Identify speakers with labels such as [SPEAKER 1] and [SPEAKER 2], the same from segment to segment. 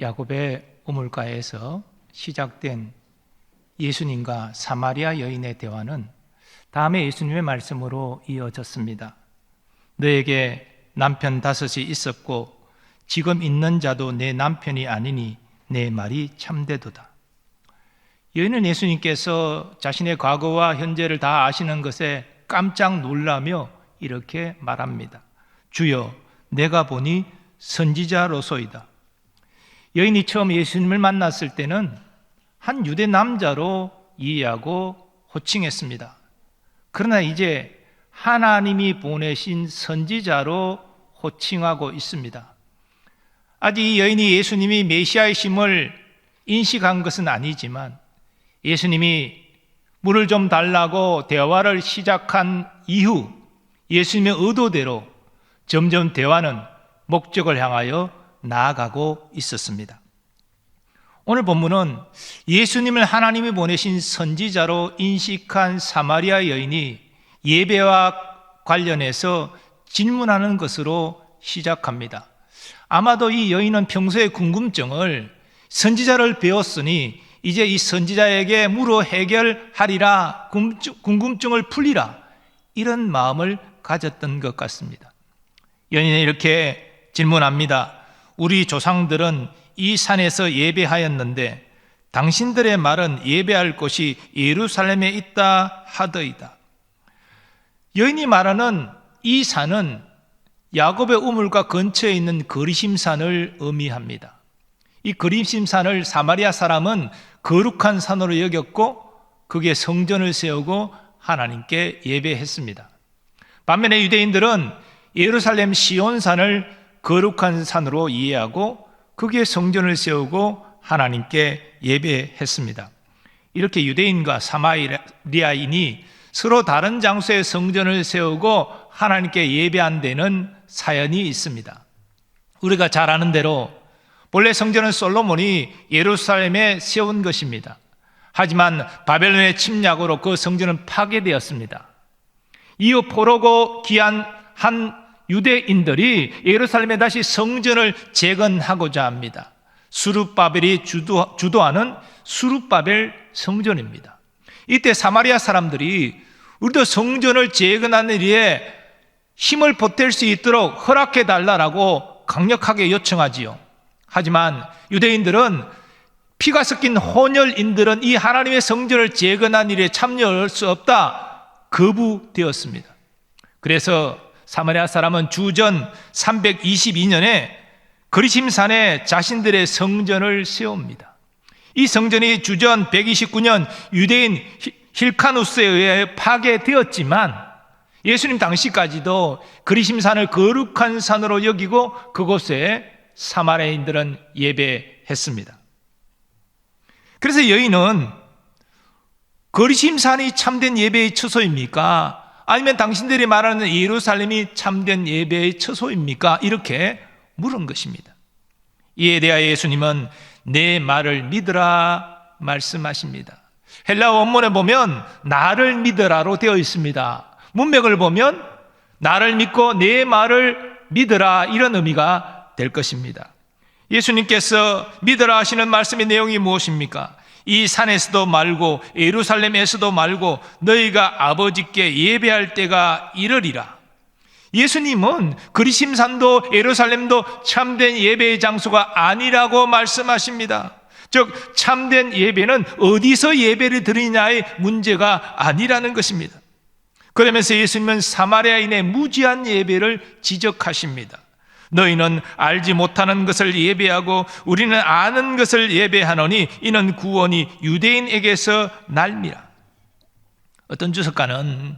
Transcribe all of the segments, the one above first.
[SPEAKER 1] 야곱의 우물가에서 시작된 예수님과 사마리아 여인의 대화는 다음에 예수님의 말씀으로 이어졌습니다. 너에게 남편 5이 있었고 지금 있는 자도 내 남편이 아니니 내 말이 참되도다. 여인은 예수님께서 자신의 과거와 현재를 다 아시는 것에 깜짝 놀라며 이렇게 말합니다. 주여, 내가 보니 선지자로소이다. 여인이 처음 예수님을 만났을 때는 한 유대 남자로 이해하고 호칭했습니다. 그러나 이제 하나님이 보내신 선지자로 호칭하고 있습니다. 아직 이 여인이 예수님이 메시아이심을 인식한 것은 아니지만 예수님이 물을 좀 달라고 대화를 시작한 이후 예수님의 의도대로 점점 대화는 목적을 향하여 나아가고 있었습니다. 오늘 본문은 예수님을 하나님이 보내신 선지자로 인식한 사마리아 여인이 예배와 관련해서 질문하는 것으로 시작합니다. 아마도 이 여인은 평소의 궁금증을 선지자를 배웠으니 이제 이 선지자에게 물어 해결하리라, 궁금증을 풀리라, 이런 마음을 가졌던 것 같습니다. 여인은 이렇게 질문합니다. 우리 조상들은 이 산에서 예배하였는데 당신들의 말은 예배할 곳이 예루살렘에 있다 하더이다. 여인이 말하는 이 산은 야곱의 우물가 근처에 있는 거리심산을 의미합니다. 이 거리심산을 사마리아 사람은 거룩한 산으로 여겼고 거기에 성전을 세우고 하나님께 예배했습니다. 반면에 유대인들은 예루살렘 시온산을 거룩한 산으로 이해하고 거기에 성전을 세우고 하나님께 예배했습니다. 이렇게 유대인과 사마리아인이 서로 다른 장소에 성전을 세우고 하나님께 예배한 데는 사연이 있습니다. 우리가 잘 아는 대로 본래 성전은 솔로몬이 예루살렘에 세운 것입니다. 하지만 바벨론의 침략으로 그 성전은 파괴되었습니다. 이후 포로고 귀한 한 유대인들이 예루살렘에 다시 성전을 재건하고자 합니다. 수룹바벨이 주도하는 수룹바벨 성전입니다. 이때 사마리아 사람들이 우리도 성전을 재건하는 일에 힘을 보탤 수 있도록 허락해 달라고 강력하게 요청하지요. 하지만 유대인들은 피가 섞인 혼혈인들은 이 하나님의 성전을 재건한 일에 참여할 수 없다 거부되었습니다. 그래서 사마리아 사람은 주전 322년에 거리심산에 자신들의 성전을 세웁니다. 이 성전이 주전 129년 유대인 힐카누스에 의해 파괴되었지만 예수님 당시까지도 거리심산을 거룩한 산으로 여기고 그곳에 사마리아인들은 예배했습니다. 그래서 여인은 거리심산이 참된 예배의 처소입니까? 아니면 당신들이 말하는 예루살렘이 참된 예배의 처소입니까? 이렇게 물은 것입니다. 이에 대하여 예수님은 내 말을 믿으라 말씀하십니다. 헬라어 원문에 보면 나를 믿으라로 되어 있습니다. 문맥을 보면 나를 믿고 내 말을 믿으라, 이런 의미가 될 것입니다. 예수님께서 믿으라 하시는 말씀의 내용이 무엇입니까? 이 산에서도 말고 예루살렘에서도 말고 너희가 아버지께 예배할 때가 이르리라. 예수님은 거리심산도 예루살렘도 참된 예배의 장소가 아니라고 말씀하십니다. 즉 참된 예배는 어디서 예배를 드리냐의 문제가 아니라는 것입니다. 그러면서 예수님은 사마리아인의 무지한 예배를 지적하십니다. 너희는 알지 못하는 것을 예배하고 우리는 아는 것을 예배하노니 이는 구원이 유대인에게서 날미라. 어떤 주석가는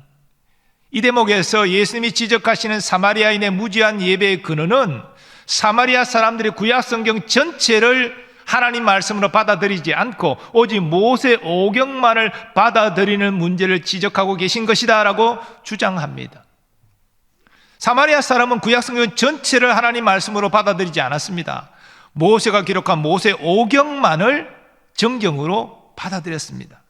[SPEAKER 1] 이 대목에서 예수님이 지적하시는 사마리아인의 무지한 예배의 근원은 사마리아 사람들이 구약성경 전체를 하나님 말씀으로 받아들이지 않고 오직 모세 오경만을 받아들이는 문제를 지적하고 계신 것이다 라고 주장합니다. 사마리아 사람은 구약성경 전체를 하나님 말씀으로 받아들이지 않았습니다. 모세가 기록한 모세 오경만을 정경으로 받아들였습니다.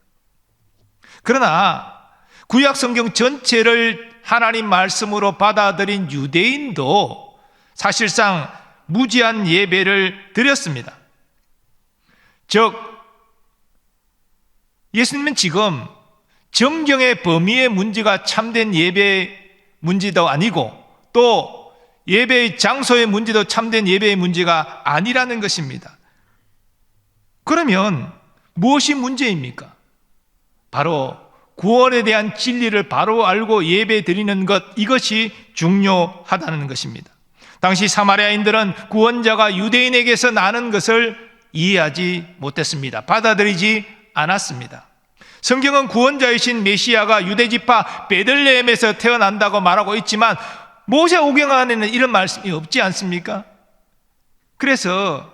[SPEAKER 1] 그러나 구약성경 전체를 하나님 말씀으로 받아들인 유대인도 사실상 무지한 예배를 드렸습니다. 즉 예수님은 지금 정경의 범위의 문제가 참된 예배의 문제도 아니고 또 예배의 장소의 문제도 참된 예배의 문제가 아니라는 것입니다. 그러면 무엇이 문제입니까? 바로 구원에 대한 진리를 바로 알고 예배 드리는 것, 이것이 중요하다는 것입니다. 당시 사마리아인들은 구원자가 유대인에게서 나는 것을 이해하지 못했습니다. 받아들이지 않았습니다. 성경은 구원자이신 메시아가 유대지파 베들레헴에서 태어난다고 말하고 있지만 모세오경 안에는 이런 말씀이 없지 않습니까? 그래서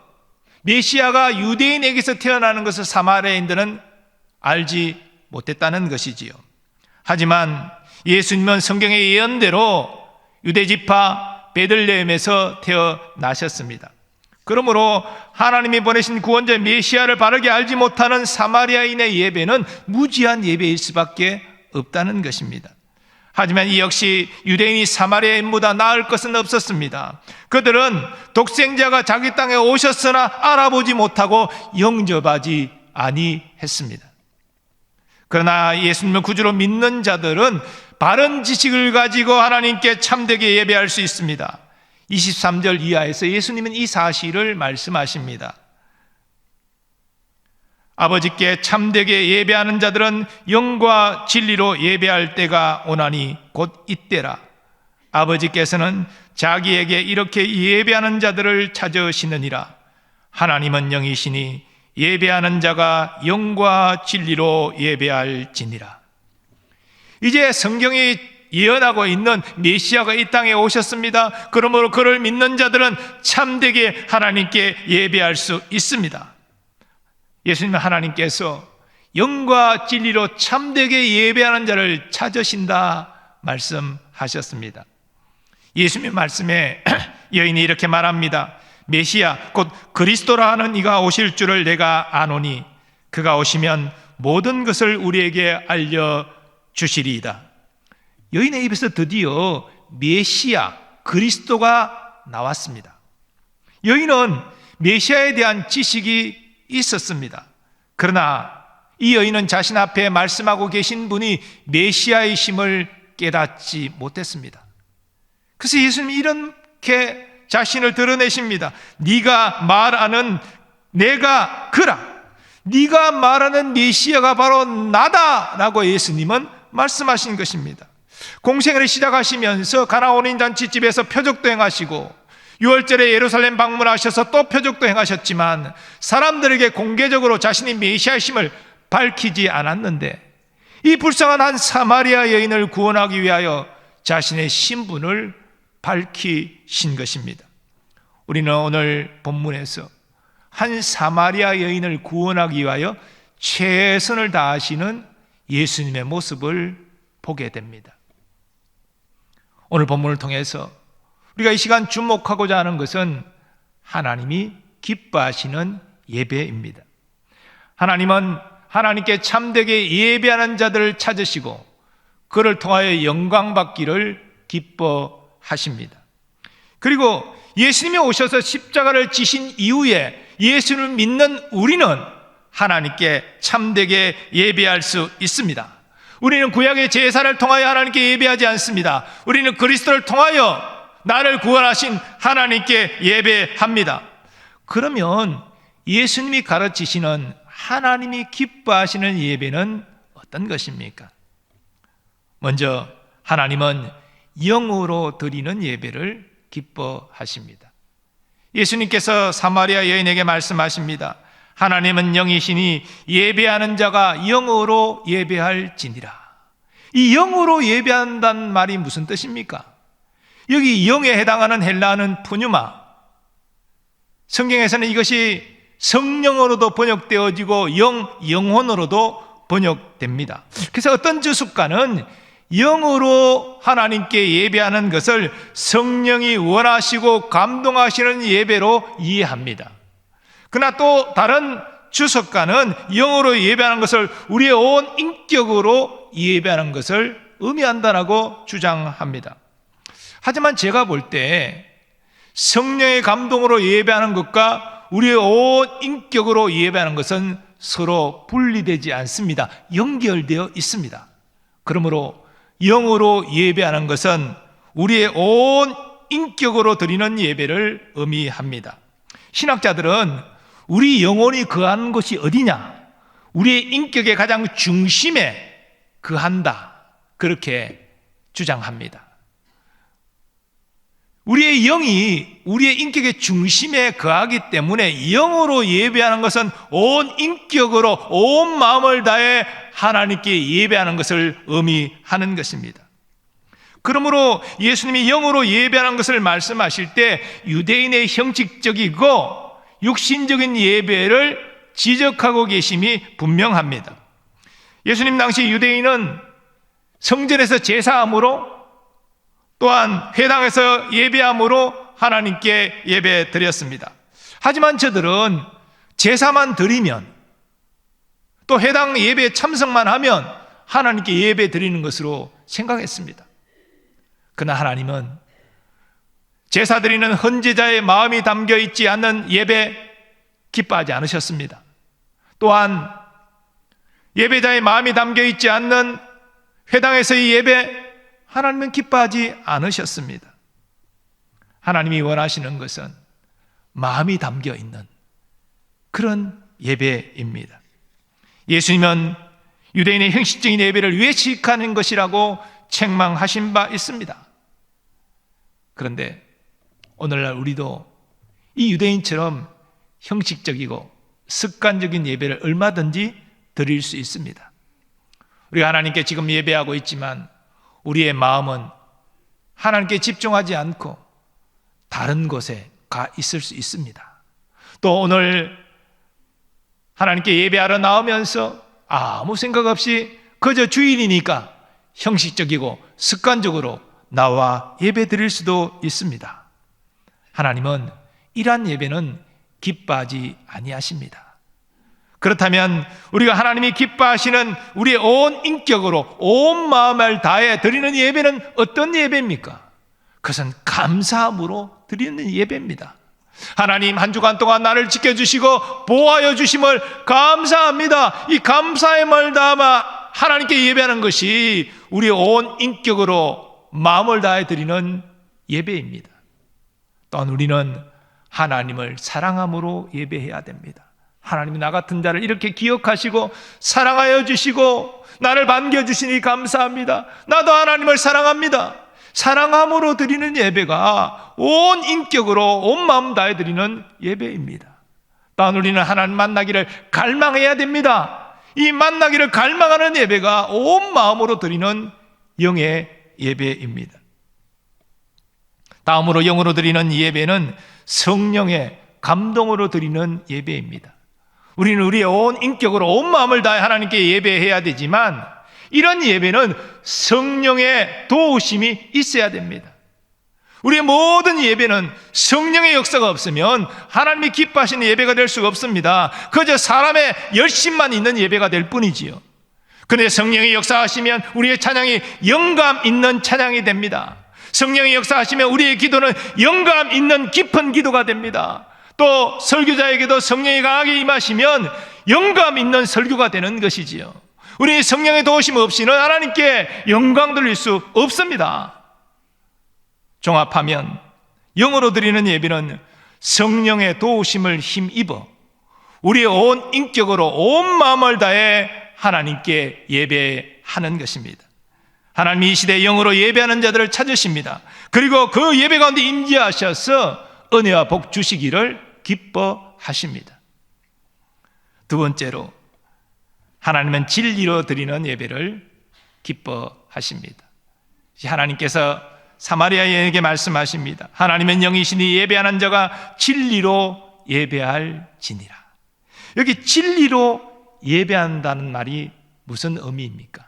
[SPEAKER 1] 메시아가 유대인에게서 태어나는 것을 사마리아인들은 알지 못했다는 것이지요. 하지만 예수님은 성경의 예언대로 유대지파 베들레헴에서 태어나셨습니다. 그러므로 하나님이 보내신 구원자 메시아를 바르게 알지 못하는 사마리아인의 예배는 무지한 예배일 수밖에 없다는 것입니다. 하지만 이 역시 유대인이 사마리아인보다 나을 것은 없었습니다. 그들은 독생자가 자기 땅에 오셨으나 알아보지 못하고 영접하지 아니했습니다. 그러나 예수님을 구주로 믿는 자들은 바른 지식을 가지고 하나님께 참되게 예배할 수 있습니다. 23절 이하에서 예수님은 이 사실을 말씀하십니다. 아버지께 참되게 예배하는 자들은 영과 진리로 예배할 때가 오나니 곧 이때라. 아버지께서는 자기에게 이렇게 예배하는 자들을 찾으시느니라. 하나님은 영이시니 예배하는 자가 영과 진리로 예배할지니라. 이제 성경이 예언하고 있는 메시아가 이 땅에 오셨습니다. 그러므로 그를 믿는 자들은 참되게 하나님께 예배할 수 있습니다. 예수님은 하나님께서 영과 진리로 참되게 예배하는 자를 찾으신다 말씀하셨습니다. 예수님의 말씀에 여인이 이렇게 말합니다. 메시아 곧 그리스도라 하는 이가 오실 줄을 내가 아노니 그가 오시면 모든 것을 우리에게 알려주시리이다. 여인의 입에서 드디어 메시아 그리스도가 나왔습니다. 여인은 메시아에 대한 지식이 있었습니다. 그러나 이 여인은 자신 앞에 말씀하고 계신 분이 메시아이심을 깨닫지 못했습니다. 그래서 예수님이 이렇게 자신을 드러내십니다. 네가 말하는 내가 그라. 네가 말하는 메시아가 바로 나다라고 예수님은 말씀하신 것입니다. 공생애를 시작하시면서 가나 혼인 잔치집에서 표적도 행하시고 6월절에 예루살렘 방문하셔서 또 표적도 행하셨지만 사람들에게 공개적으로 자신이 메시아이심을 밝히지 않았는데 이 불쌍한 한 사마리아 여인을 구원하기 위하여 자신의 신분을 밝히신 것입니다. 우리는 오늘 본문에서 한 사마리아 여인을 구원하기 위하여 최선을 다하시는 예수님의 모습을 보게 됩니다. 오늘 본문을 통해서 우리가 이 시간 주목하고자 하는 것은 하나님이 기뻐하시는 예배입니다. 하나님은 하나님께 참되게 예배하는 자들을 찾으시고 그를 통하여 영광 받기를 기뻐하십니다. 그리고 예수님이 오셔서 십자가를 지신 이후에 예수를 믿는 우리는 하나님께 참되게 예배할 수 있습니다. 우리는 구약의 제사를 통하여 하나님께 예배하지 않습니다. 우리는 그리스도를 통하여 나를 구원하신 하나님께 예배합니다. 그러면 예수님이 가르치시는 하나님이 기뻐하시는 예배는 어떤 것입니까? 먼저 하나님은 영으로 드리는 예배를 기뻐하십니다. 예수님께서 사마리아 여인에게 말씀하십니다. 하나님은 영이시니 예배하는 자가 영으로 예배할지니라. 이 영으로 예배한다는 말이 무슨 뜻입니까? 여기 영에 해당하는 헬라어는 푸뉴마. 성경에서는 이것이 성령으로도 번역되어지고 영혼으로도 번역됩니다. 그래서 어떤 주석가는 영으로 하나님께 예배하는 것을 성령이 원하시고 감동하시는 예배로 이해합니다. 그러나 또 다른 주석가는 영으로 예배하는 것을 우리의 온 인격으로 예배하는 것을 의미한다라고 주장합니다. 하지만 제가 볼 때 성령의 감동으로 예배하는 것과 우리의 온 인격으로 예배하는 것은 서로 분리되지 않습니다. 연결되어 있습니다. 그러므로 영으로 예배하는 것은 우리의 온 인격으로 드리는 예배를 의미합니다. 신학자들은 우리 영혼이 거하는 곳이 어디냐? 우리의 인격의 가장 중심에 거한다, 그렇게 주장합니다. 우리의 영이 우리의 인격의 중심에 거하기 때문에 영으로 예배하는 것은 온 인격으로 온 마음을 다해 하나님께 예배하는 것을 의미하는 것입니다. 그러므로 예수님이 영으로 예배하는 것을 말씀하실 때 유대인의 형식적이고 육신적인 예배를 지적하고 계심이 분명합니다. 예수님 당시 유대인은 성전에서 제사함으로 또한 회당에서 예배함으로 하나님께 예배 드렸습니다. 하지만 저들은 제사만 드리면 또 회당 예배에 참석만 하면 하나님께 예배 드리는 것으로 생각했습니다. 그러나 하나님은 제사 드리는 헌제자의 마음이 담겨 있지 않는 예배 기뻐하지 않으셨습니다. 또한 예배자의 마음이 담겨 있지 않는 회당에서의 예배 하나님은 기뻐하지 않으셨습니다. 하나님이 원하시는 것은 마음이 담겨 있는 그런 예배입니다. 예수님은 유대인의 형식적인 예배를 외식하는 것이라고 책망하신 바 있습니다. 그런데 오늘날 우리도 이 유대인처럼 형식적이고 습관적인 예배를 얼마든지 드릴 수 있습니다. 우리가 하나님께 지금 예배하고 있지만 우리의 마음은 하나님께 집중하지 않고 다른 곳에 가 있을 수 있습니다. 또 오늘 하나님께 예배하러 나오면서 아무 생각 없이 그저 주일이니까 형식적이고 습관적으로 나와 예배 드릴 수도 있습니다. 하나님은 이러한 예배는 기뻐하지 아니하십니다. 그렇다면 우리가 하나님이 기뻐하시는 우리의 온 인격으로 온 마음을 다해 드리는 예배는 어떤 예배입니까? 그것은 감사함으로 드리는 예배입니다. 하나님, 한 주간 동안 나를 지켜주시고 보호하여 주심을 감사합니다. 이 감사함을 담아 하나님께 예배하는 것이 우리의 온 인격으로 마음을 다해 드리는 예배입니다. 또한 우리는 하나님을 사랑함으로 예배해야 됩니다. 하나님이 나 같은 자를 이렇게 기억하시고 사랑하여 주시고 나를 반겨주시니 감사합니다. 나도 하나님을 사랑합니다. 사랑함으로 드리는 예배가 온 인격으로 온 마음 다해 드리는 예배입니다. 또한 우리는 하나님 만나기를 갈망해야 됩니다. 이 만나기를 갈망하는 예배가 온 마음으로 드리는 영의 예배입니다. 다음으로 영으로 드리는 예배는 성령의 감동으로 드리는 예배입니다. 우리는 우리의 온 인격으로 온 마음을 다해 하나님께 예배해야 되지만 이런 예배는 성령의 도우심이 있어야 됩니다. 우리의 모든 예배는 성령의 역사가 없으면 하나님이 기뻐하시는 예배가 될 수가 없습니다. 그저 사람의 열심만 있는 예배가 될 뿐이지요. 그런데 성령의 역사하시면 우리의 찬양이 영감 있는 찬양이 됩니다. 성령의 역사하시면 우리의 기도는 영감 있는 깊은 기도가 됩니다. 또 설교자에게도 성령이 강하게 임하시면 영감 있는 설교가 되는 것이지요. 우리 성령의 도우심 없이는 하나님께 영광 돌릴 수 없습니다. 종합하면 영으로 드리는 예배는 성령의 도우심을 힘입어 우리의 온 인격으로 온 마음을 다해 하나님께 예배하는 것입니다. 하나님이 이 시대에 영으로 예배하는 자들을 찾으십니다. 그리고 그 예배 가운데 임재하셔서 은혜와 복 주시기를 기뻐하십니다. 두 번째로 하나님은 진리로 드리는 예배를 기뻐하십니다. 하나님께서 사마리아인에게 말씀하십니다. 하나님은 영이시니 예배하는 자가 진리로 예배할지니라. 여기 진리로 예배한다는 말이 무슨 의미입니까?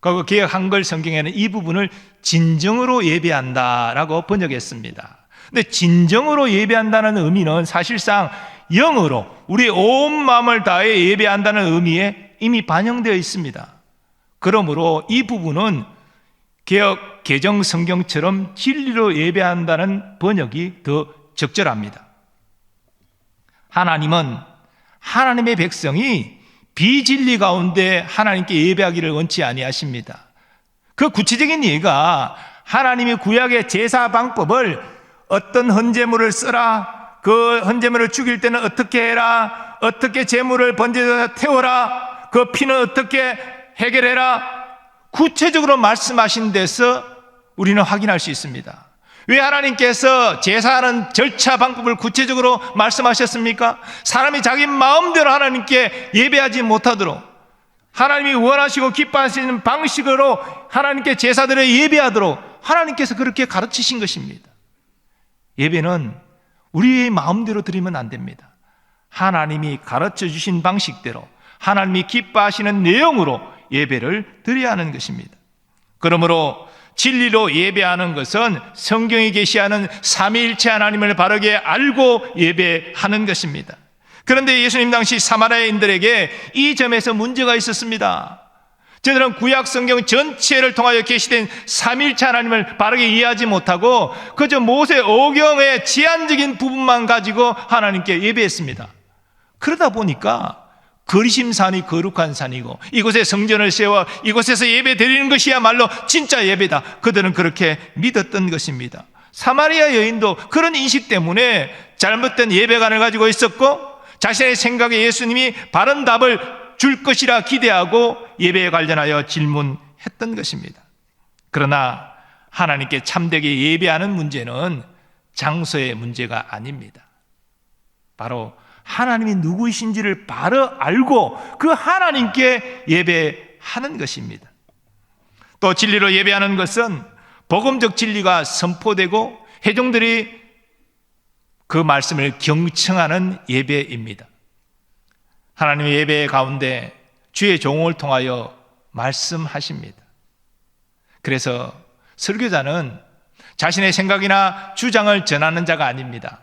[SPEAKER 1] 그 개역 한글 성경에는 이 부분을 진정으로 예배한다라고 번역했습니다. 근데 진정으로 예배한다는 의미는 사실상 영으로 우리의 온 마음을 다해 예배한다는 의미에 이미 반영되어 있습니다. 그러므로 이 부분은 개역 개정 성경처럼 진리로 예배한다는 번역이 더 적절합니다. 하나님은 하나님의 백성이 비진리 가운데 하나님께 예배하기를 원치 아니하십니다. 그 구체적인 예가 하나님이 구약의 제사 방법을 어떤 헌제물을 써라, 그 헌제물을 죽일 때는 어떻게 해라, 어떻게 제물을 번제에다 태워라, 그 피는 어떻게 해결해라, 구체적으로 말씀하신 데서 우리는 확인할 수 있습니다. 왜 하나님께서 제사하는 절차 방법을 구체적으로 말씀하셨습니까? 사람이 자기 마음대로 하나님께 예배하지 못하도록 하나님이 원하시고 기뻐하시는 방식으로 하나님께 제사들을 예배하도록 하나님께서 그렇게 가르치신 것입니다. 예배는 우리의 마음대로 드리면 안 됩니다. 하나님이 가르쳐 주신 방식대로 하나님이 기뻐하시는 내용으로 예배를 드려야 하는 것입니다. 그러므로 진리로 예배하는 것은 성경이 계시하는 삼위일체 하나님을 바르게 알고 예배하는 것입니다. 그런데 예수님 당시 사마리아인들에게 이 점에서 문제가 있었습니다. 저들은 구약 성경 전체를 통하여 계시된 삼위일체 하나님을 바르게 이해하지 못하고 그저 모세 오경의 제한적인 부분만 가지고 하나님께 예배했습니다. 그러다 보니까 거리심산이 거룩한 산이고 이곳에 성전을 세워 이곳에서 예배 드리는 것이야말로 진짜 예배다. 그들은 그렇게 믿었던 것입니다. 사마리아 여인도 그런 인식 때문에 잘못된 예배관을 가지고 있었고 자신의 생각에 예수님이 바른 답을 줄 것이라 기대하고 예배에 관련하여 질문했던 것입니다. 그러나 하나님께 참되게 예배하는 문제는 장소의 문제가 아닙니다. 바로 하나님이 누구이신지를 바로 알고 그 하나님께 예배하는 것입니다. 또 진리로 예배하는 것은 복음적 진리가 선포되고 회중들이 그 말씀을 경청하는 예배입니다. 하나님의 예배 가운데 주의 종을 통하여 말씀하십니다. 그래서 설교자는 자신의 생각이나 주장을 전하는 자가 아닙니다.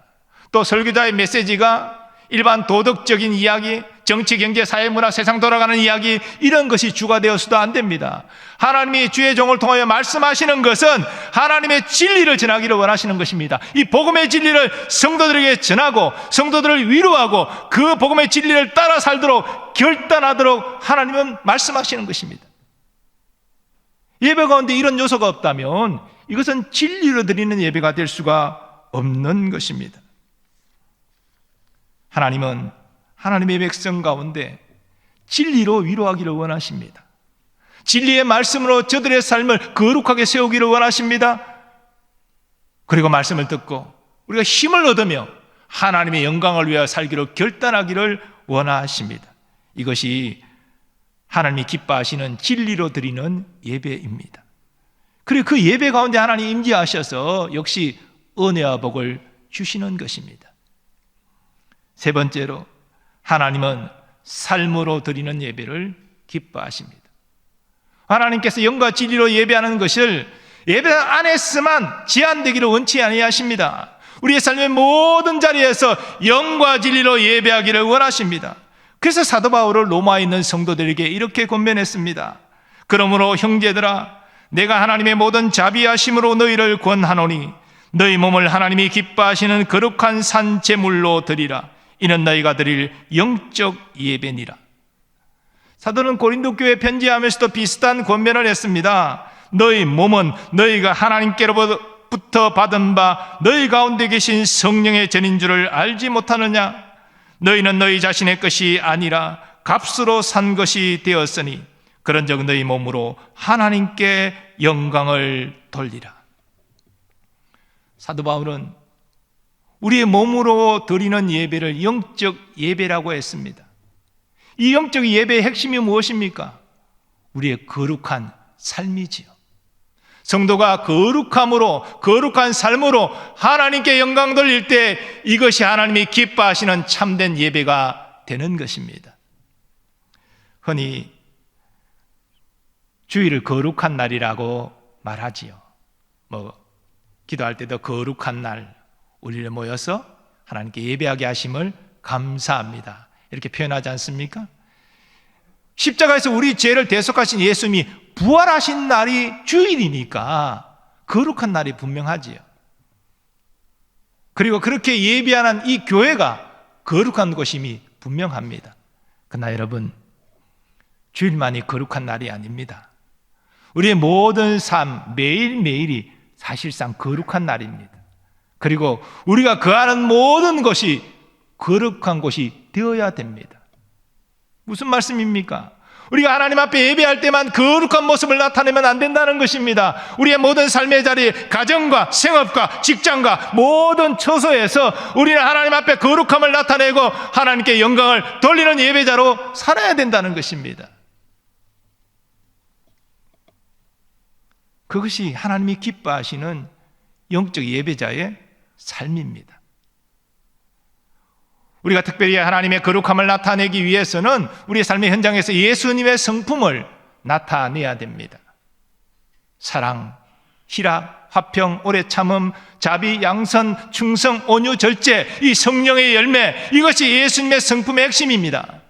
[SPEAKER 1] 또 설교자의 메시지가 일반 도덕적인 이야기, 정치, 경제, 사회, 문화, 세상 돌아가는 이야기 이런 것이 주가 되어서도 안 됩니다. 하나님이 주의 종을 통하여 말씀하시는 것은 하나님의 진리를 전하기를 원하시는 것입니다. 이 복음의 진리를 성도들에게 전하고 성도들을 위로하고 그 복음의 진리를 따라 살도록 결단하도록 하나님은 말씀하시는 것입니다. 예배 가운데 이런 요소가 없다면 이것은 진리로 드리는 예배가 될 수가 없는 것입니다. 하나님은 하나님의 백성 가운데 진리로 위로하기를 원하십니다. 진리의 말씀으로 저들의 삶을 거룩하게 세우기를 원하십니다. 그리고 말씀을 듣고 우리가 힘을 얻으며 하나님의 영광을 위하여 살기로 결단하기를 원하십니다. 이것이 하나님이 기뻐하시는 진리로 드리는 예배입니다. 그리고 그 예배 가운데 하나님 임재하셔서 역시 은혜와 복을 주시는 것입니다. 세 번째로 하나님은 삶으로 드리는 예배를 기뻐하십니다. 하나님께서 영과 진리로 예배하는 것을 예배 안에서만 제한되기를 원치 아니하십니다. 우리의 삶의 모든 자리에서 영과 진리로 예배하기를 원하십니다. 그래서 사도 바울은 로마에 있는 성도들에게 이렇게 권면했습니다. 그러므로 형제들아, 내가 하나님의 모든 자비하심으로 너희를 권하노니 너희 몸을 하나님이 기뻐하시는 거룩한 산 제물로 드리라. 이는 너희가 드릴 영적 예배니라. 사도는 고린도 교회에 편지하면서도 비슷한 권면을 했습니다. 너희 몸은 너희가 하나님께로부터 받은 바 너희 가운데 계신 성령의 전인 줄을 알지 못하느냐? 너희는 너희 자신의 것이 아니라 값으로 산 것이 되었으니 그런즉 너희 몸으로 하나님께 영광을 돌리라. 사도 바울은 우리의 몸으로 드리는 예배를 영적 예배라고 했습니다. 이 영적 예배의 핵심이 무엇입니까? 우리의 거룩한 삶이지요. 성도가 거룩함으로, 거룩한 삶으로 하나님께 영광 돌릴 때 이것이 하나님이 기뻐하시는 참된 예배가 되는 것입니다. 흔히 주일을 거룩한 날이라고 말하지요. 기도할 때도 거룩한 날, 우리를 모여서 하나님께 예배하게 하심을 감사합니다. 이렇게 표현하지 않습니까? 십자가에서 우리 죄를 대속하신 예수님이 부활하신 날이 주일이니까 거룩한 날이 분명하지요. 그리고 그렇게 예배하는 이 교회가 거룩한 것임이 분명합니다. 그러나 여러분, 주일만이 거룩한 날이 아닙니다. 우리의 모든 삶, 매일매일이 사실상 거룩한 날입니다. 그리고 우리가 거하는 모든 것이 거룩한 것이 되어야 됩니다. 무슨 말씀입니까? 우리가 하나님 앞에 예배할 때만 거룩한 모습을 나타내면 안 된다는 것입니다. 우리의 모든 삶의 자리, 가정과 생업과 직장과 모든 처소에서 우리는 하나님 앞에 거룩함을 나타내고 하나님께 영광을 돌리는 예배자로 살아야 된다는 것입니다. 그것이 하나님이 기뻐하시는 영적 예배자의 삶입니다. 우리가 특별히 하나님의 거룩함을 나타내기 위해서는 우리의 삶의 현장에서 예수님의 성품을 나타내야 됩니다. 사랑, 희락, 화평, 오래 참음, 자비, 양선, 충성, 온유, 절제, 이 성령의 열매, 이것이 예수님의 성품의 핵심입니다.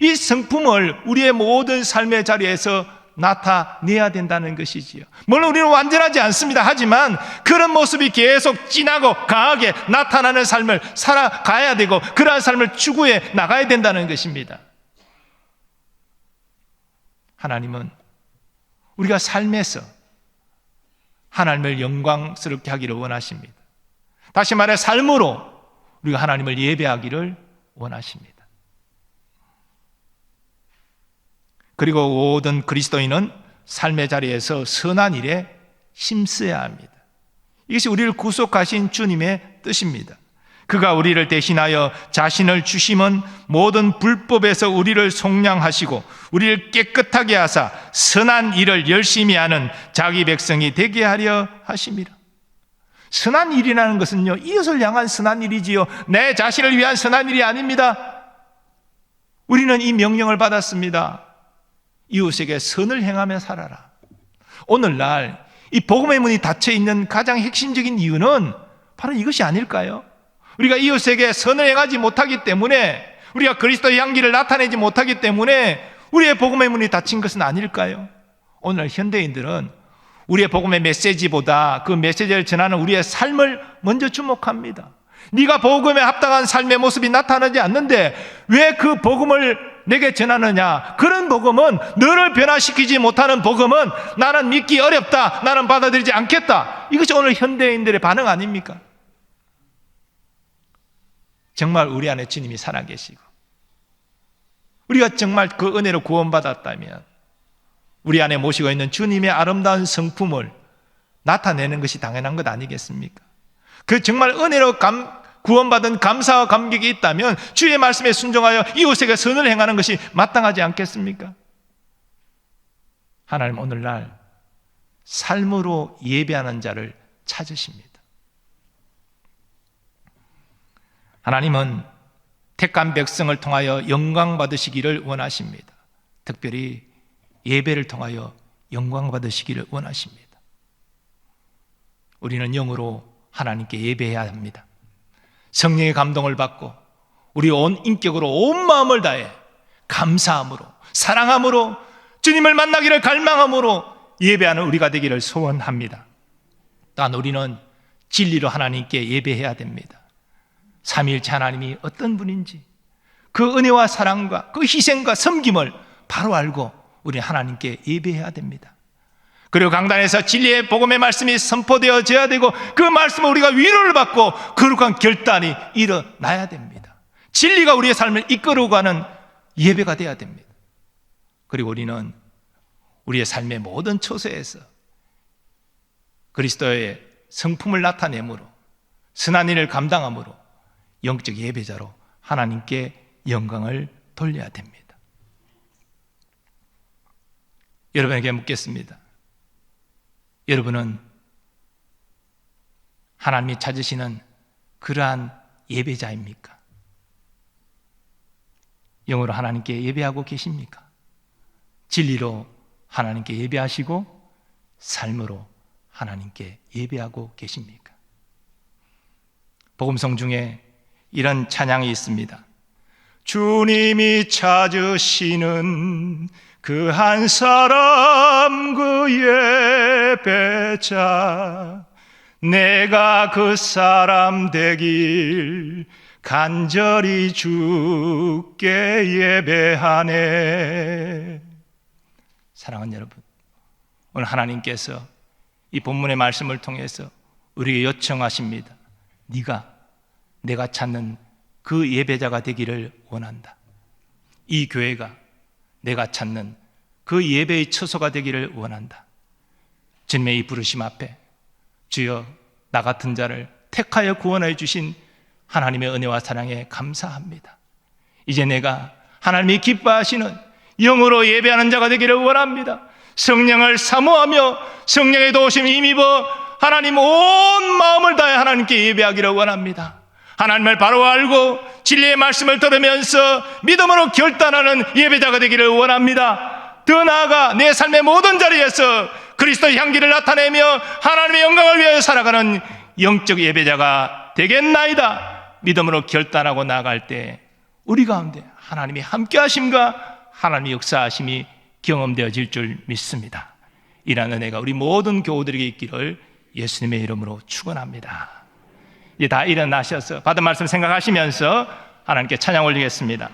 [SPEAKER 1] 이 성품을 우리의 모든 삶의 자리에서 나타내야 된다는 것이지요. 물론 우리는 완전하지 않습니다. 하지만 그런 모습이 계속 진하고 강하게 나타나는 삶을 살아가야 되고 그러한 삶을 추구해 나가야 된다는 것입니다. 하나님은 우리가 삶에서 하나님을 영광스럽게 하기를 원하십니다. 다시 말해 삶으로 우리가 하나님을 예배하기를 원하십니다. 그리고 모든 그리스도인은 삶의 자리에서 선한 일에 힘써야 합니다. 이것이 우리를 구속하신 주님의 뜻입니다. 그가 우리를 대신하여 자신을 주심은 모든 불법에서 우리를 속량하시고 우리를 깨끗하게 하사 선한 일을 열심히 하는 자기 백성이 되게 하려 하심이라. 선한 일이라는 것은요, 이웃을 향한 선한 일이지요, 내 자신을 위한 선한 일이 아닙니다. 우리는 이 명령을 받았습니다. 이웃에게 선을 행하며 살아라. 오늘날 이 복음의 문이 닫혀 있는 가장 핵심적인 이유는 바로 이것이 아닐까요? 우리가 이웃에게 선을 행하지 못하기 때문에, 우리가 그리스도의 향기를 나타내지 못하기 때문에 우리의 복음의 문이 닫힌 것은 아닐까요? 오늘 현대인들은 우리의 복음의 메시지보다 그 메시지를 전하는 우리의 삶을 먼저 주목합니다. 네가 복음에 합당한 삶의 모습이 나타나지 않는데 왜 그 복음을 내게 전하느냐? 그런 복음은, 너를 변화시키지 못하는 복음은 나는 믿기 어렵다, 나는 받아들이지 않겠다. 이것이 오늘 현대인들의 반응 아닙니까? 정말 우리 안에 주님이 살아계시고 우리가 정말 그 은혜로 구원받았다면 우리 안에 모시고 있는 주님의 아름다운 성품을 나타내는 것이 당연한 것 아니겠습니까? 그 정말 은혜로 구원받은 감사와 감격이 있다면 주의 말씀에 순종하여 이웃에게 선을 행하는 것이 마땅하지 않겠습니까? 하나님 오늘날 삶으로 예배하는 자를 찾으십니다. 하나님은 택한 백성을 통하여 영광 받으시기를 원하십니다. 특별히 예배를 통하여 영광 받으시기를 원하십니다. 우리는 영으로 하나님께 예배해야 합니다. 성령의 감동을 받고 우리 온 인격으로 온 마음을 다해 감사함으로, 사랑함으로, 주님을 만나기를 갈망함으로 예배하는 우리가 되기를 소원합니다. 또한 우리는 진리로 하나님께 예배해야 됩니다. 삼위일체 하나님이 어떤 분인지, 그 은혜와 사랑과 그 희생과 섬김을 바로 알고 우리 하나님께 예배해야 됩니다. 그리고 강단에서 진리의 복음의 말씀이 선포되어져야 되고 그 말씀을 우리가 위로를 받고 거룩한 결단이 일어나야 됩니다. 진리가 우리의 삶을 이끌어가는 예배가 되어야 됩니다. 그리고 우리는 우리의 삶의 모든 처소에서 그리스도의 성품을 나타내므로, 선한 일을 감당함으로 영적 예배자로 하나님께 영광을 돌려야 됩니다. 여러분에게 묻겠습니다. 여러분은 하나님이 찾으시는 그러한 예배자입니까? 영으로 하나님께 예배하고 계십니까? 진리로 하나님께 예배하시고 삶으로 하나님께 예배하고 계십니까? 복음성 중에 이런 찬양이 있습니다. 주님이 찾으시는 그 한 사람, 그 예배자, 내가 그 사람 되길 간절히 주께 예배하네. 사랑하는 여러분, 오늘 하나님께서 이 본문의 말씀을 통해서 우리에게 요청하십니다. 네가 내가 찾는 그 예배자가 되기를 원한다. 이 교회가 내가 찾는 그 예배의 처소가 되기를 원한다. 주님의 이 부르심 앞에 주여 나 같은 자를 택하여 구원해 주신 하나님의 은혜와 사랑에 감사합니다. 이제 내가 하나님이 기뻐하시는 영으로 예배하는 자가 되기를 원합니다. 성령을 사모하며 성령의 도우심을 힘입어 하나님 온 마음을 다해 하나님께 예배하기를 원합니다. 하나님을 바로 알고 진리의 말씀을 들으면서 믿음으로 결단하는 예배자가 되기를 원합니다. 더 나아가 내 삶의 모든 자리에서 그리스도의 향기를 나타내며 하나님의 영광을 위하여 살아가는 영적 예배자가 되겠나이다. 믿음으로 결단하고 나아갈 때 우리 가운데 하나님이 함께 하심과 하나님의 역사하심이 경험되어질 줄 믿습니다. 이러한 은혜가 우리 모든 교우들에게 있기를 예수님의 이름으로 축원합니다. 이제 다 일어나셔서 받은 말씀 생각하시면서 하나님께 찬양 올리겠습니다.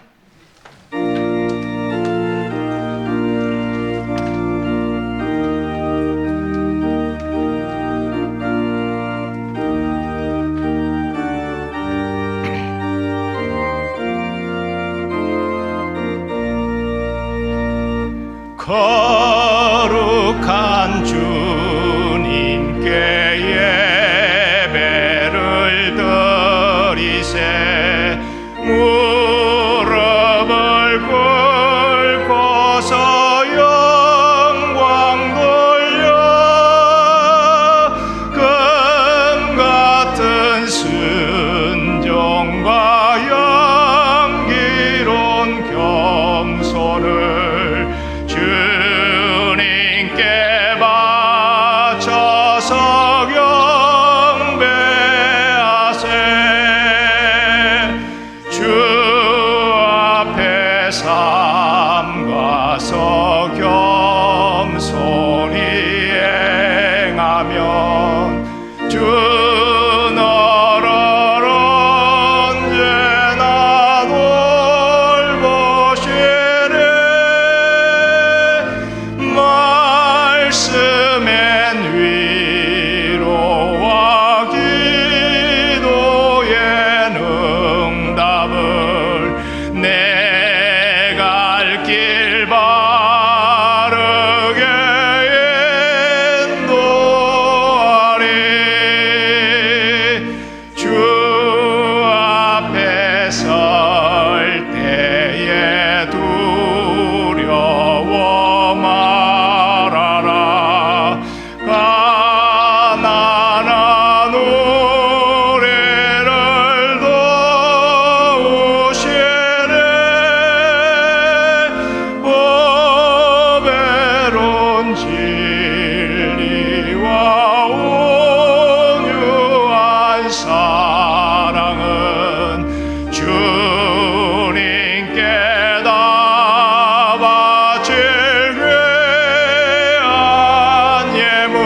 [SPEAKER 1] 거룩한 주님께 예배를 드리세. 무릎을 꿇고서 영광 돌려 금 같은 순종과 영기로운 겸손을 주님께 바쳐서 경배하세. 주 앞에 삼가서 겸손히 행하면 주 너를 언제나 돌보시네. 말씀엔 위로와 기도의 응답을 내 갈 길 바르게 인도하리. 주 앞에 설 때에 두려워 말아라. 가난한 우리를 도우시네. 보배로운 진리와 온유한 사랑은 주님께 다 바칠 귀한 예물.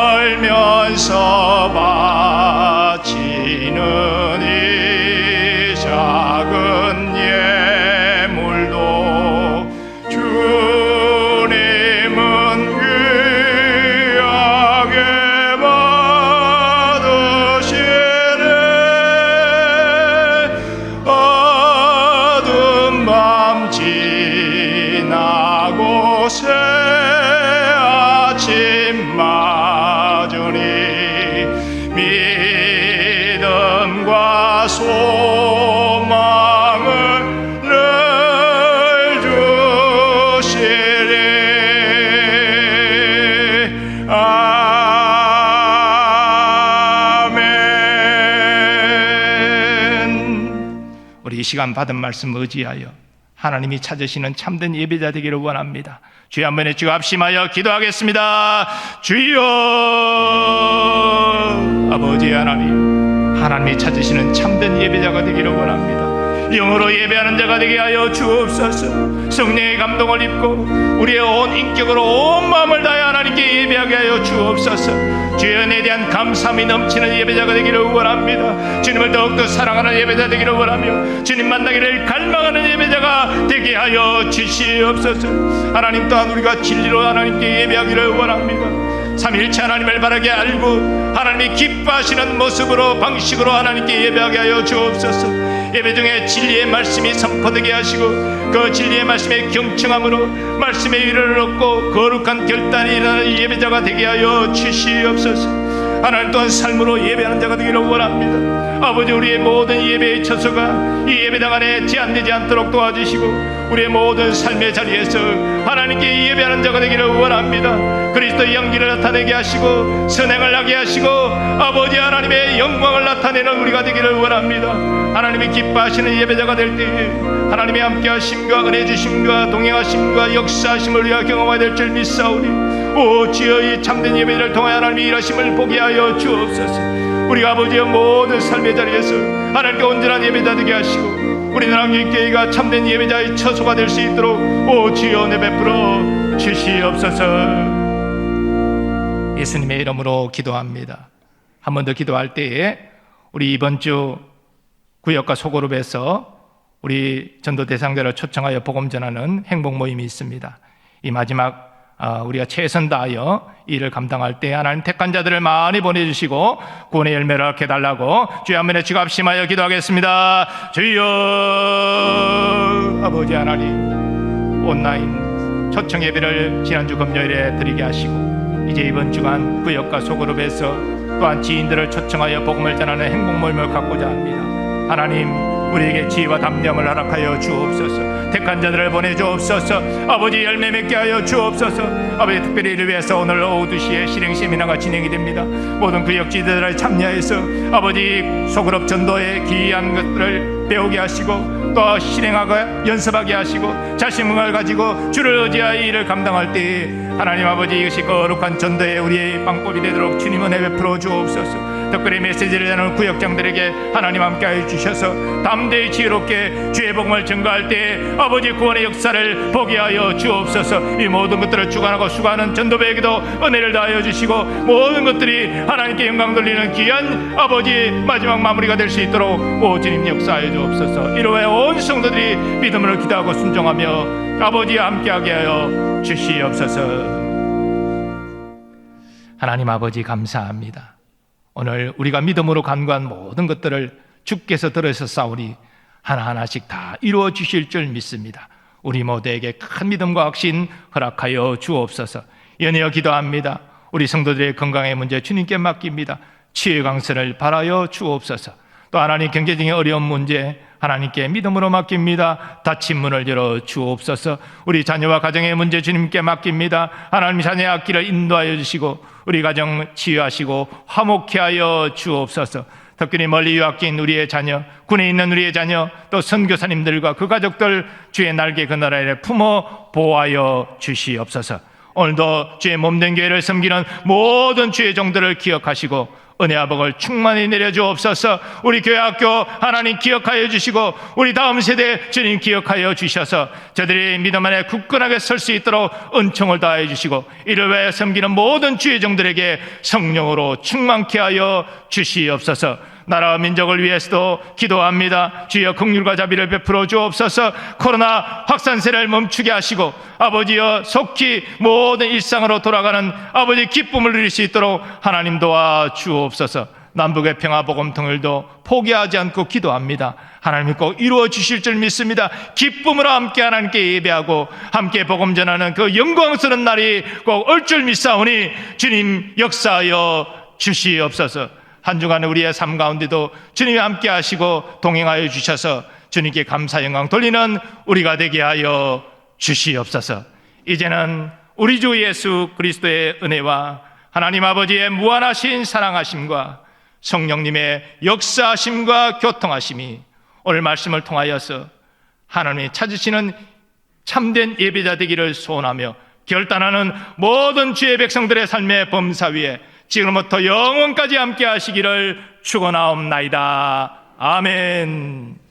[SPEAKER 1] 떨면서 바치는 이 작은 예물도 주님은 귀하게 받으시네. 어두운 밤 지나고 새 아침 맞으니 믿음과 소망을 늘 주시리. 아멘. 우리 이 시간 받은 말씀 의지하여 하나님이 찾으시는 참된 예배자 되기를 원합니다. 주여 한 번에 주여 합심하여 기도하겠습니다. 주여. 아버지 하나님, 하나님이 찾으시는 참된 예배자가 되기를 원합니다. 영으로 예배하는 자가 되게 하여 주옵소서. 성령의 감동을 입고 우리의 온 인격으로 온 마음을 다해 하나님께 예배하게 하여 주옵소서. 주의 은혜에 대한 감사함이 넘치는 예배자가 되기를 원합니다. 주님을 더욱더 사랑하는 예배자 되기를 원하며 주님 만나기를 갈망하는 예배자가 되게 하여 주시옵소서. 하나님 또한 우리가 진리로 하나님께 예배하기를 원합니다. 삼위일체 하나님을 바르게 알고 하나님이 기뻐하시는 모습으로 방식으로 하나님께 예배하게 하여 주옵소서. 예배 중에 진리의 말씀이 선포되게 하시고 그 진리의 말씀의 경청함으로 말씀의 위로를 얻고 거룩한 결단이 일어나는 예배자가 되게 하여 주시옵소서. 하나님 또한 삶으로 예배하는 자가 되기를 원합니다. 아버지, 우리의 모든 예배의 처소가 이 예배당 안에 제한되지 않도록 도와주시고 우리의 모든 삶의 자리에서 하나님께 예배하는 자가 되기를 원합니다. 그리스도의 연기를 나타내게 하시고 선행을 하게 하시고 아버지 하나님의 영광을 나타내는 우리가 되기를 원합니다. 하나님이 기뻐하시는 예배자가 될 때에 하나님의 함께 하심과 은혜 주심과 동행하심과 역사하심을 우리가 경험하게 될 줄 믿사오니 오 주여, 이 참된 예배를 통해 하나님이 일하심을 보게 하여 주옵소서. 우리가 아버지의 모든 삶의 자리에서 하나님께 온전한 예배자 되게 하시고 우리 나라교회가 참된 예배자의 처소가 될 수 있도록 오 주여 은혜 베풀어 주시옵소서. 예수님의 이름으로 기도합니다. 한 번 더 기도할 때에 우리 이번 주 구역과 소그룹에서 우리 전도 대상자를 초청하여 복음 전하는 행복 모임이 있습니다. 이 마지막 우리가 최선 다하여 일을 감당할 때 하나님 택한 자들을 많이 보내주시고 구원의 열매를 얻게 해달라고 주의 한 번에 지갑심하여 기도하겠습니다. 주여, 아버지 하나님, 온라인 초청 예배를 지난주 금요일에 드리게 하시고 이제 이번 주간 구역과 소그룹에서 또한 지인들을 초청하여 복음을 전하는 행복 모임을 갖고자 합니다. 하나님, 우리에게 지혜와 담력을 허락하여 주옵소서. 택한 자들을 보내주옵소서. 아버지, 열매 맺게 하여 주옵소서. 아버지, 특별히 이를 위해서 오늘 오후 2시에 실행 세미나가 진행이 됩니다. 모든 구역지대들을 참여해서 아버지 소그룹 전도의 귀한 것들을 배우게 하시고 또 실행하고 연습하게 하시고 자신감을 가지고 주를 의지하여 일을 감당할 때 하나님 아버지, 이것이 거룩한 전도의 우리의 방법이 되도록 주님 은혜 베풀어 주옵소서. 특별히 메시지를 전하는 구역장들에게 하나님 함께하여 주셔서 담대히 지혜롭게 주의 복음을 전가할 때 아버지 구원의 역사를 보게 하여 주옵소서. 이 모든 것들을 주관하고 수고하는 전도배에게도 은혜를 다하여 주시고 모든 것들이 하나님께 영광 돌리는 귀한 아버지 마지막 마무리가 될 수 있도록 오 주님 역사하여 주옵소서. 이로 인해 온 성도들이 믿음으로 기도하고 순종하며 아버지와 함께하게 하여 주시옵소서. 하나님 아버지, 감사합니다. 오늘 우리가 믿음으로 간구한 모든 것들을 주께서 들으셨사오니 하나하나씩 다 이루어 주실 줄 믿습니다. 우리 모두에게 큰 믿음과 확신 허락하여 주옵소서. 연이어 기도합니다. 우리 성도들의 건강의 문제 주님께 맡깁니다. 치유 강선을 바라여 주옵소서. 또 하나님, 경제적인 어려운 문제 하나님께 믿음으로 맡깁니다. 닫힌 문을 열어 주옵소서. 우리 자녀와 가정의 문제 주님께 맡깁니다. 하나님, 자녀의 앞길을 인도하여 주시고 우리 가정 치유하시고 화목케 하여 주옵소서. 특별히 멀리 유학긴 우리의 자녀, 군에 있는 우리의 자녀, 또 선교사님들과 그 가족들 주의 날개 그나라에 품어 보호하여 주시옵소서. 오늘도 주의 몸된 교회를 섬기는 모든 주의 종들을 기억하시고 은혜와 복을 충만히 내려주옵소서. 우리 교회 학교 하나님 기억하여 주시고 우리 다음 세대 주님 기억하여 주셔서 저들이 믿음 안에 굳건하게 설 수 있도록 은총을 다해 주시고 이를 위해 섬기는 모든 주의 종들에게 성령으로 충만케 하여 주시옵소서. 나라와 민족을 위해서도 기도합니다. 주여 긍휼과 자비를 베풀어 주옵소서. 코로나 확산세를 멈추게 하시고 아버지여 속히 모든 일상으로 돌아가는 아버지 기쁨을 누릴 수 있도록 하나님 도와 주옵소서. 남북의 평화 복음 통일도 포기하지 않고 기도합니다. 하나님이 꼭 이루어 주실 줄 믿습니다. 기쁨으로 함께 하나님께 예배하고 함께 복음 전하는 그 영광스러운 날이 꼭 올 줄 믿사오니 주님 역사하여 주시옵소서. 한 주간의 우리의 삶 가운데도 주님이 함께 하시고 동행하여 주셔서 주님께 감사 영광 돌리는 우리가 되게 하여 주시옵소서. 이제는 우리 주 예수 그리스도의 은혜와 하나님 아버지의 무한하신 사랑하심과 성령님의 역사하심과 교통하심이 오늘 말씀을 통하여서 하나님이 찾으시는 참된 예배자 되기를 소원하며 결단하는 모든 주의 백성들의 삶의 범사 위에 지금부터 영원까지 함께 하시기를 축원하옵나이다. 아멘.